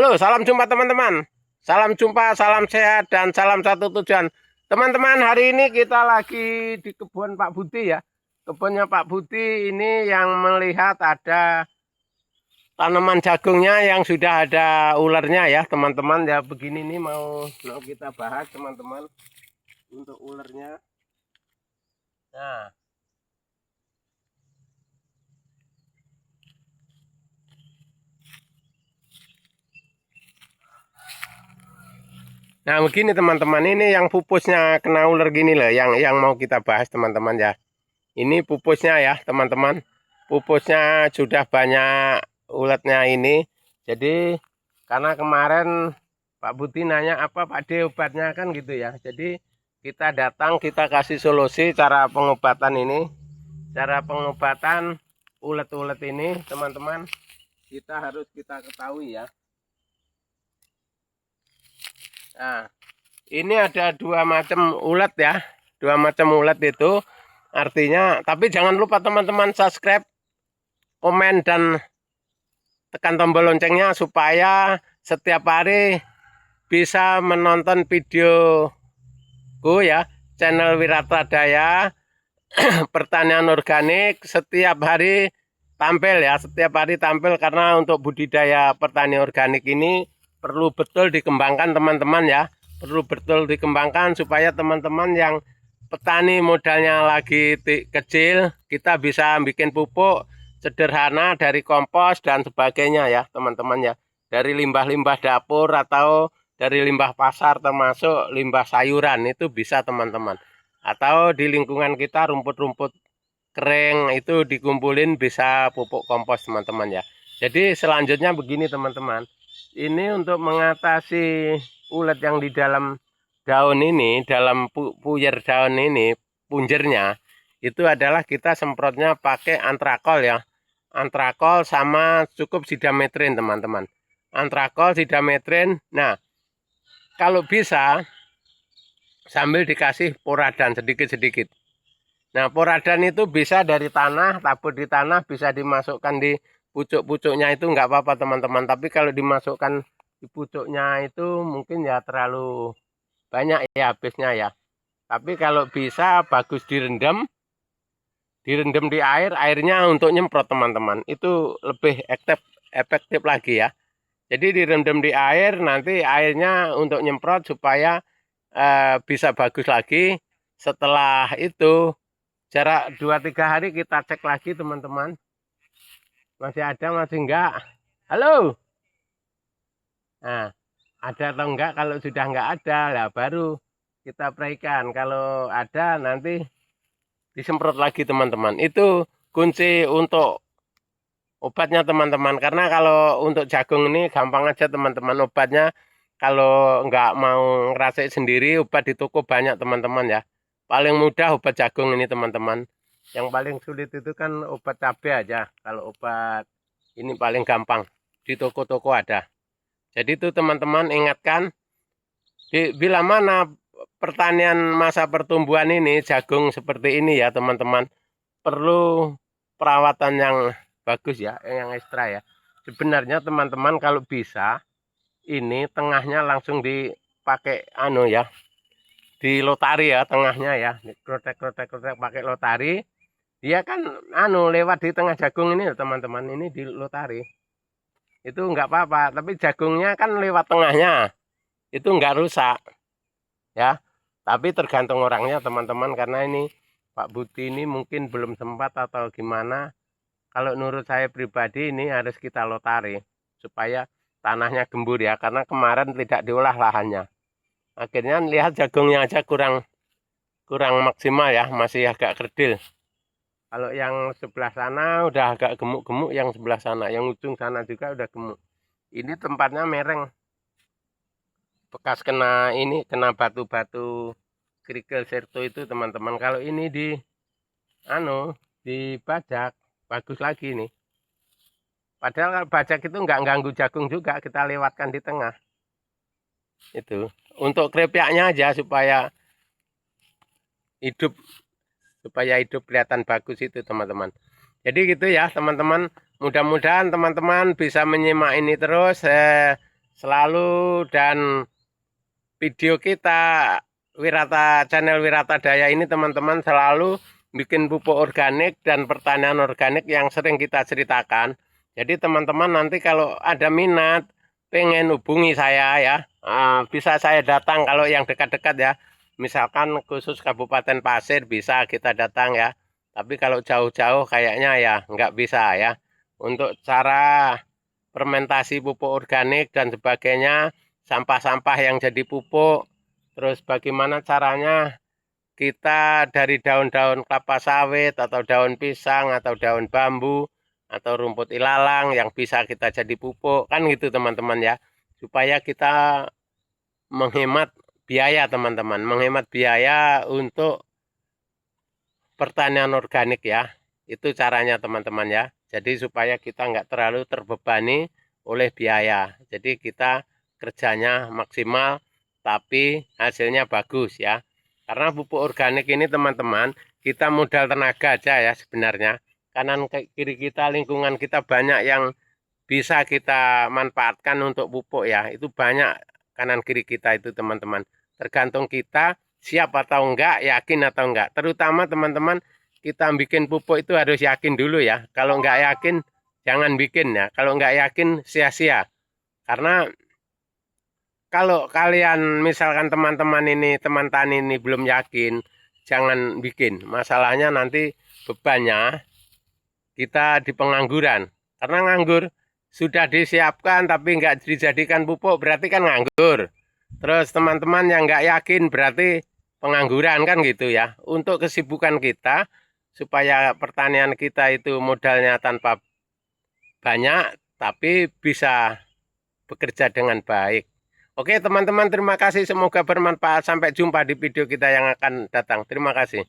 Halo, salam jumpa teman-teman. Salam jumpa, salam sehat, dan salam satu tujuan. Teman-teman, hari ini kita lagi di kebun Pak Budi ya. Kebunnya Pak Budi ini yang melihat ada tanaman jagungnya yang sudah ada ularnya ya, teman-teman. Ya begini nih mau kita bahas teman-teman untuk ularnya. Nah, Nah begini teman-teman, ini yang pupusnya kena ular gini loh, yang mau kita bahas teman-teman ya. Ini pupusnya ya teman-teman. Pupusnya sudah banyak ulatnya ini. Jadi karena kemarin Pak Budi nanya apa Pak D obatnya kan gitu ya. Jadi kita datang, kita kasih solusi cara pengobatan ini. Cara pengobatan ulat-ulat ini teman-teman, kita harus ketahui ya. Nah, ini ada dua macam ulat ya. Dua macam ulat itu artinya, tapi jangan lupa teman-teman subscribe, komen, dan tekan tombol loncengnya supaya setiap hari bisa menonton videoku ya, channel Wiratradaya pertanian organik setiap hari tampil ya, setiap hari tampil karena untuk budidaya pertanian organik ini perlu betul dikembangkan teman-teman ya, perlu betul dikembangkan supaya teman-teman yang petani modalnya lagi kecil, kita bisa bikin pupuk sederhana dari kompos dan sebagainya ya teman-teman ya, dari limbah-limbah dapur atau dari limbah pasar termasuk limbah sayuran itu bisa teman-teman, atau di lingkungan kita rumput-rumput kering itu dikumpulin bisa pupuk kompos teman-teman ya. Jadi selanjutnya begini teman-teman, ini untuk mengatasi ulat yang di dalam daun ini, dalam puyer daun ini, punjernya, itu adalah kita semprotnya pakai antrakol ya. Antrakol sama cukup sidametrin teman-teman. Antrakol, sidametrin, nah kalau bisa sambil dikasih poradan sedikit-sedikit. Nah, poradan itu bisa dari tanah, tabur di tanah, bisa dimasukkan di pucuk-pucuknya itu nggak apa-apa teman-teman. Tapi kalau dimasukkan di pucuknya itu mungkin ya terlalu banyak ya habisnya ya. Tapi kalau bisa bagus direndam di air, airnya untuk nyemprot teman-teman. Itu lebih efektif lagi ya. Jadi direndam di air, nanti airnya untuk nyemprot supaya bisa bagus lagi. Setelah itu jarak 2-3 hari kita cek lagi teman-teman. Masih ada, masih enggak. Halo. Nah, ada atau enggak? Kalau sudah enggak ada, lah baru kita spraykan. Kalau ada nanti disemprot lagi teman-teman. Itu kunci untuk obatnya teman-teman. Karena kalau untuk jagung ini gampang aja teman-teman obatnya. Kalau enggak mau ngerasain sendiri, obat di toko banyak teman-teman ya. Paling mudah obat jagung ini teman-teman. Yang paling sulit itu kan obat cabai aja. Kalau obat ini paling gampang. Di toko-toko ada. Jadi itu teman-teman ingatkan. Bila mana pertanian masa pertumbuhan ini, jagung seperti ini ya teman-teman. Perlu perawatan yang bagus ya. Yang ekstra ya. Sebenarnya teman-teman kalau bisa, ini tengahnya langsung dipakai ya. Di lotari ya tengahnya ya. Krotek-krotek pakai lotari. Dia kan lewat di tengah jagung ini teman-teman, ini di lotari. Itu enggak apa-apa, tapi jagungnya kan lewat tengahnya. Itu enggak rusak. Ya. Tapi tergantung orangnya teman-teman, karena ini Pak Budi ini mungkin belum sempat atau gimana. Kalau menurut saya pribadi ini harus kita lotari supaya tanahnya gembur ya, karena kemarin tidak diolah lahannya. Akhirnya lihat jagungnya aja kurang maksimal ya, masih agak kerdil. Kalau yang sebelah sana udah agak gemuk-gemuk, yang sebelah sana, yang ujung sana juga udah gemuk. Ini tempatnya mereng. Bekas kena batu-batu kerikil serto itu teman-teman. Kalau ini dibajak, bagus lagi nih. Padahal kalau bajak itu nggak ganggu jagung juga, kita lewatkan di tengah. Itu untuk krepyaknya aja supaya hidup kelihatan bagus itu teman-teman. Jadi gitu ya teman-teman, mudah-mudahan teman-teman bisa menyimak ini terus. selalu, dan video kita channel Wirata Daya ini teman-teman selalu bikin pupuk organik dan pertanian organik yang sering kita ceritakan. Jadi teman-teman nanti kalau ada minat pengen hubungi saya ya, bisa saya datang kalau yang dekat-dekat ya. Misalkan khusus Kabupaten Pasir bisa kita datang ya. Tapi kalau jauh-jauh kayaknya ya nggak bisa ya. Untuk cara fermentasi pupuk organik dan sebagainya, sampah-sampah yang jadi pupuk, terus bagaimana caranya kita dari daun-daun kelapa sawit atau daun pisang atau daun bambu atau rumput ilalang yang bisa kita jadi pupuk, kan gitu teman-teman ya, supaya kita menghemat biaya teman-teman, menghemat biaya untuk pertanian organik ya. Itu caranya teman-teman ya. Jadi supaya kita nggak terlalu terbebani oleh biaya. Jadi kita kerjanya maksimal tapi hasilnya bagus ya. Karena pupuk organik ini teman-teman, kita modal tenaga aja ya sebenarnya. Kanan kiri kita, lingkungan kita banyak yang bisa kita manfaatkan untuk pupuk ya. Itu banyak kanan kiri kita itu teman-teman. Tergantung kita siap atau enggak, yakin atau enggak. Terutama teman-teman, kita bikin pupuk itu harus yakin dulu ya. Kalau enggak yakin, jangan bikin ya. Kalau enggak yakin, sia-sia. Karena kalau kalian misalkan teman-teman ini, teman tani ini belum yakin, jangan bikin. Masalahnya nanti bebannya kita di pengangguran. Karena nganggur, sudah disiapkan tapi enggak dijadikan pupuk, berarti kan nganggur. Terus teman-teman yang nggak yakin berarti pengangguran kan gitu ya. Untuk kesibukan kita, supaya pertanian kita itu modalnya tanpa banyak, tapi bisa bekerja dengan baik. Oke teman-teman, terima kasih. Semoga bermanfaat. Sampai jumpa di video kita yang akan datang. Terima kasih.